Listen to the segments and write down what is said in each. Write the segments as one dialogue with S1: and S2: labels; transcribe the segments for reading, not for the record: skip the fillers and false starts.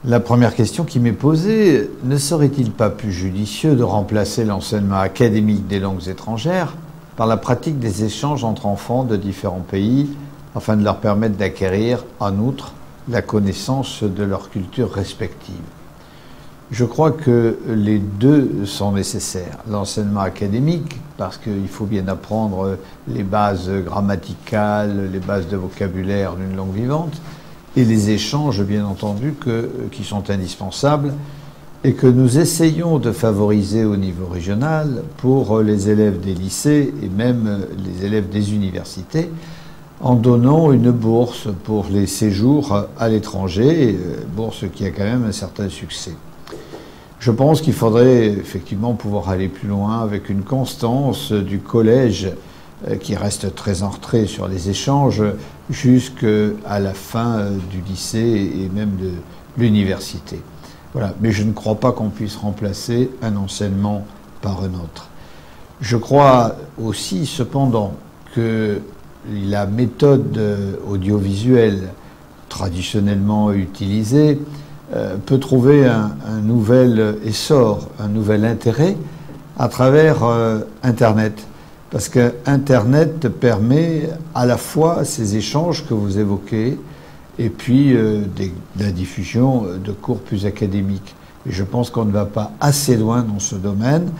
S1: La première question qui m'est posée, ne serait-il pas plus judicieux de remplacer l'enseignement académique des langues étrangères par la pratique des échanges entre enfants de différents pays afin de leur permettre d'acquérir, en outre, la connaissance de leur culture respective? Je crois que les deux sont nécessaires. L'enseignement académique, parce qu'il faut bien apprendre les bases grammaticales, les bases de vocabulaire d'une langue vivante, et les échanges, bien entendu, qui sont indispensables et que nous essayons de favoriser au niveau régional pour les élèves des lycées et même les élèves des universités, en donnant une bourse pour les séjours à l'étranger, bourse qui a quand même un certain succès. Je pense qu'il faudrait effectivement pouvoir aller plus loin avec une constance du collège qui reste très en retrait sur les échanges jusqu'à la fin du lycée et même de l'université. Voilà. Mais je ne crois pas qu'on puisse remplacer un enseignement par un autre. Je crois aussi cependant que la méthode audiovisuelle traditionnellement utilisée peut trouver un nouvel essor, un nouvel intérêt à travers Internet. Parce que Internet permet à la fois ces échanges que vous évoquez et puis la diffusion de cours plus académiques. Et je pense qu'on ne va pas assez loin dans ce domaine.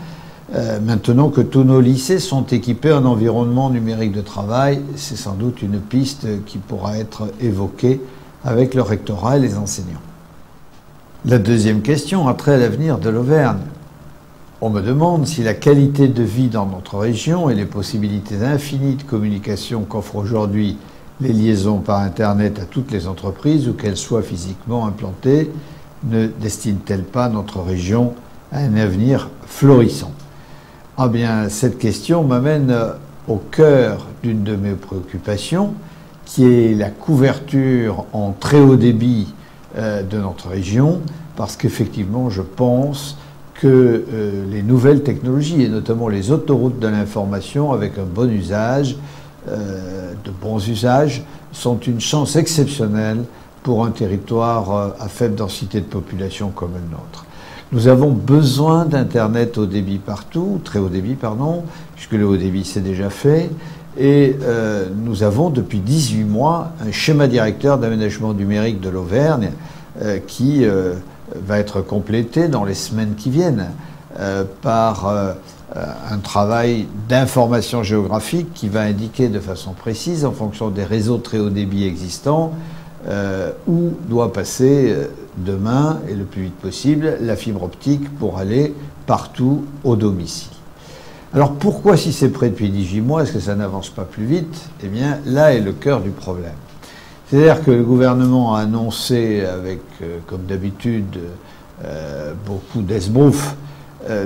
S1: Maintenant que tous nos lycées sont équipés en environnement numérique de travail, c'est sans doute une piste qui pourra être évoquée avec le rectorat et les enseignants. La deuxième question a trait à l'avenir de l'Auvergne. On me demande si la qualité de vie dans notre région et les possibilités infinies de communication qu'offrent aujourd'hui les liaisons par Internet à toutes les entreprises, où qu'elles soient physiquement implantées, ne destinent-elles pas notre région à un avenir florissant? Ah bien, cette question m'amène au cœur d'une de mes préoccupations, qui est la couverture en très haut débit de notre région, parce qu'effectivement, je pense que les nouvelles technologies, et notamment les autoroutes de l'information, avec un bon usage, de bons usages, sont une chance exceptionnelle pour un territoire à faible densité de population comme le nôtre. Nous avons besoin d'Internet haut débit partout, très haut débit, pardon, puisque le haut débit c'est déjà fait, et nous avons depuis 18 mois un schéma directeur d'aménagement numérique de l'Auvergne qui va être complété dans les semaines qui viennent par un travail d'information géographique qui va indiquer de façon précise, en fonction des réseaux très haut débit existants, où doit passer demain, et le plus vite possible, la fibre optique pour aller partout au domicile. Alors pourquoi, si c'est prêt depuis 18 mois, est-ce que ça n'avance pas plus vite? Eh bien, là est le cœur du problème. C'est-à-dire que le gouvernement a annoncé avec, comme d'habitude, beaucoup d'esbroufs,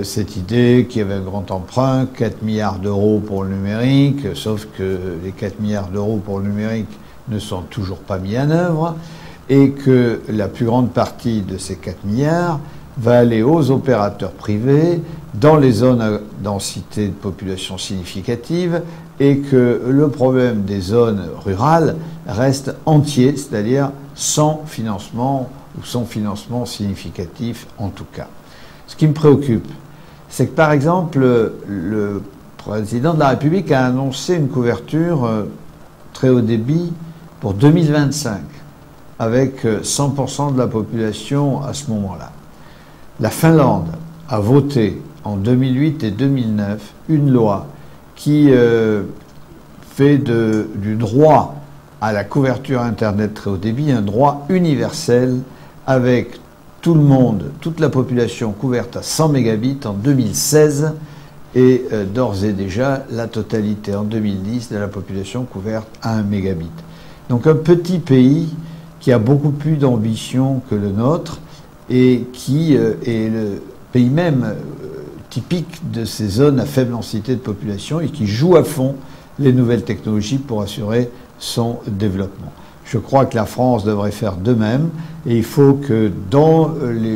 S1: cette idée qu'il y avait un grand emprunt, 4 milliards d'euros pour le numérique, sauf que les 4 milliards d'euros pour le numérique ne sont toujours pas mis en œuvre, et que la plus grande partie de ces 4 milliards va aller aux opérateurs privés dans les zones à densité de population significative, et que le problème des zones rurales reste entier, c'est-à-dire sans financement ou sans financement significatif en tout cas. Ce qui me préoccupe, c'est que par exemple, le président de la République a annoncé une couverture très haut débit pour 2025, avec 100% de la population à ce moment-là. La Finlande a voté en 2008 et 2009 une loi qui fait du droit à la couverture Internet très haut débit un droit universel, avec tout le monde, toute la population couverte à 100 mégabits en 2016 et d'ores et déjà la totalité en 2010 de la population couverte à 1 mégabit. Donc un petit pays qui a beaucoup plus d'ambition que le nôtre et qui est le pays même typique de ces zones à faible densité de population et qui joue à fond les nouvelles technologies pour assurer son développement. Je crois que la France devrait faire de même, et il faut que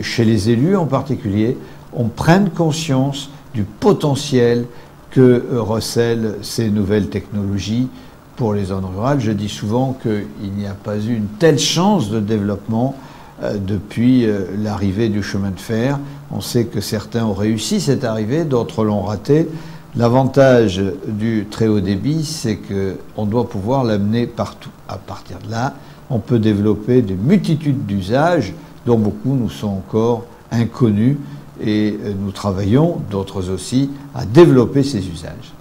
S1: chez les élus en particulier, on prenne conscience du potentiel que recèlent ces nouvelles technologies pour les zones rurales. Je dis souvent qu'il n'y a pas eu une telle chance de développement depuis l'arrivée du chemin de fer. On sait que certains ont réussi cette arrivée, d'autres l'ont raté. L'avantage du très haut débit, c'est qu'on doit pouvoir l'amener partout. À partir de là, on peut développer des multitudes d'usages dont beaucoup nous sont encore inconnus et nous travaillons, d'autres aussi, à développer ces usages.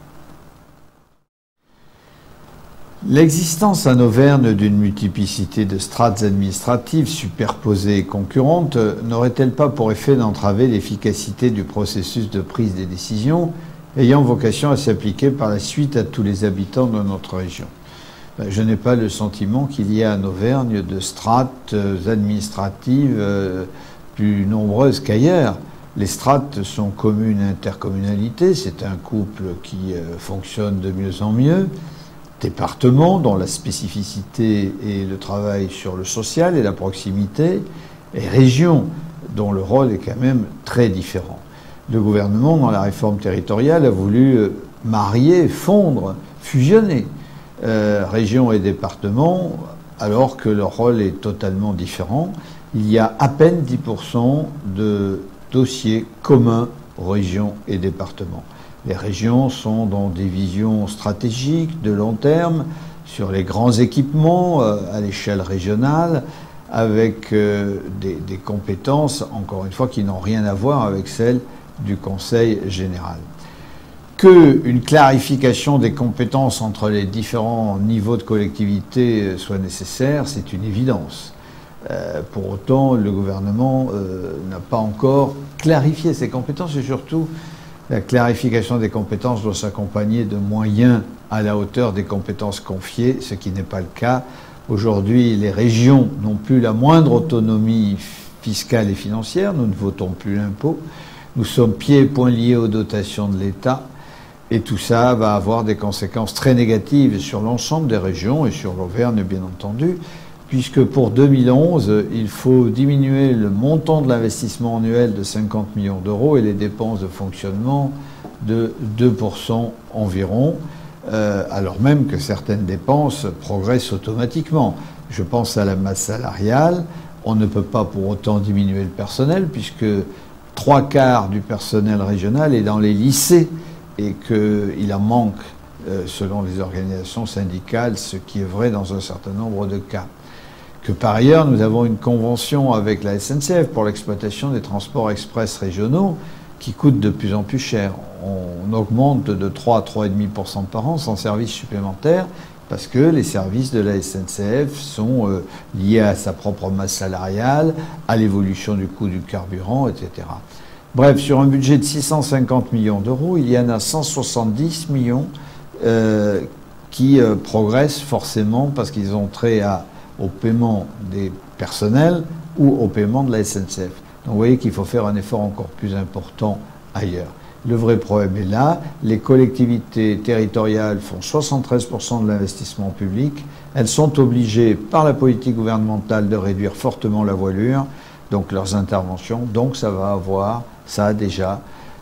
S1: L'existence en Auvergne d'une multiplicité de strates administratives superposées et concurrentes n'aurait-elle pas pour effet d'entraver l'efficacité du processus de prise des décisions ayant vocation à s'appliquer par la suite à tous les habitants de notre région? Je n'ai pas le sentiment qu'il y ait en Auvergne de strates administratives plus nombreuses qu'ailleurs. Les strates sont communes-intercommunalités, c'est un couple qui fonctionne de mieux en mieux. Départements dont la spécificité est le travail sur le social et la proximité, et régions dont le rôle est quand même très différent. Le gouvernement, dans la réforme territoriale, a voulu marier, fondre, fusionner régions et départements, alors que leur rôle est totalement différent. Il y a à peine 10% de dossiers communs régions et départements. Les régions sont dans des visions stratégiques de long terme sur les grands équipements à l'échelle régionale, avec des compétences, encore une fois, qui n'ont rien à voir avec celles du Conseil général. Qu'une clarification des compétences entre les différents niveaux de collectivité soit nécessaire, c'est une évidence. Pour autant, le gouvernement n'a pas encore clarifié ses compétences et surtout, la clarification des compétences doit s'accompagner de moyens à la hauteur des compétences confiées, ce qui n'est pas le cas. Aujourd'hui, les régions n'ont plus la moindre autonomie fiscale et financière. Nous ne votons plus l'impôt. Nous sommes pieds et poings liés aux dotations de l'État. Et tout ça va avoir des conséquences très négatives sur l'ensemble des régions et sur l'Auvergne, bien entendu, puisque pour 2011, il faut diminuer le montant de l'investissement annuel de 50 millions d'euros et les dépenses de fonctionnement de 2% environ, alors même que certaines dépenses progressent automatiquement. Je pense à la masse salariale. On ne peut pas pour autant diminuer le personnel, puisque 3/4 du personnel régional est dans les lycées et qu'il en manque, selon les organisations syndicales, ce qui est vrai dans un certain nombre de cas. Que par ailleurs, nous avons une convention avec la SNCF pour l'exploitation des transports express régionaux qui coûte de plus en plus cher. On augmente de 3 à 3,5% par an sans service supplémentaire parce que les services de la SNCF sont liés à sa propre masse salariale, à l'évolution du coût du carburant, etc. Bref, sur un budget de 650 millions d'euros, il y en a 170 millions qui progressent forcément parce qu'ils ont trait au paiement des personnels ou au paiement de la SNCF. Donc vous voyez qu'il faut faire un effort encore plus important ailleurs. Le vrai problème est là. Les collectivités territoriales font 73% de l'investissement public. Elles sont obligées par la politique gouvernementale de réduire fortement la voilure, donc leurs interventions. Donc ça a déjà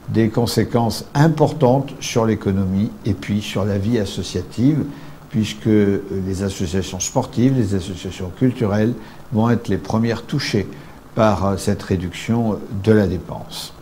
S1: des conséquences importantes sur l'économie et puis sur la vie associative, puisque les associations sportives, les associations culturelles vont être les premières touchées par cette réduction de la dépense.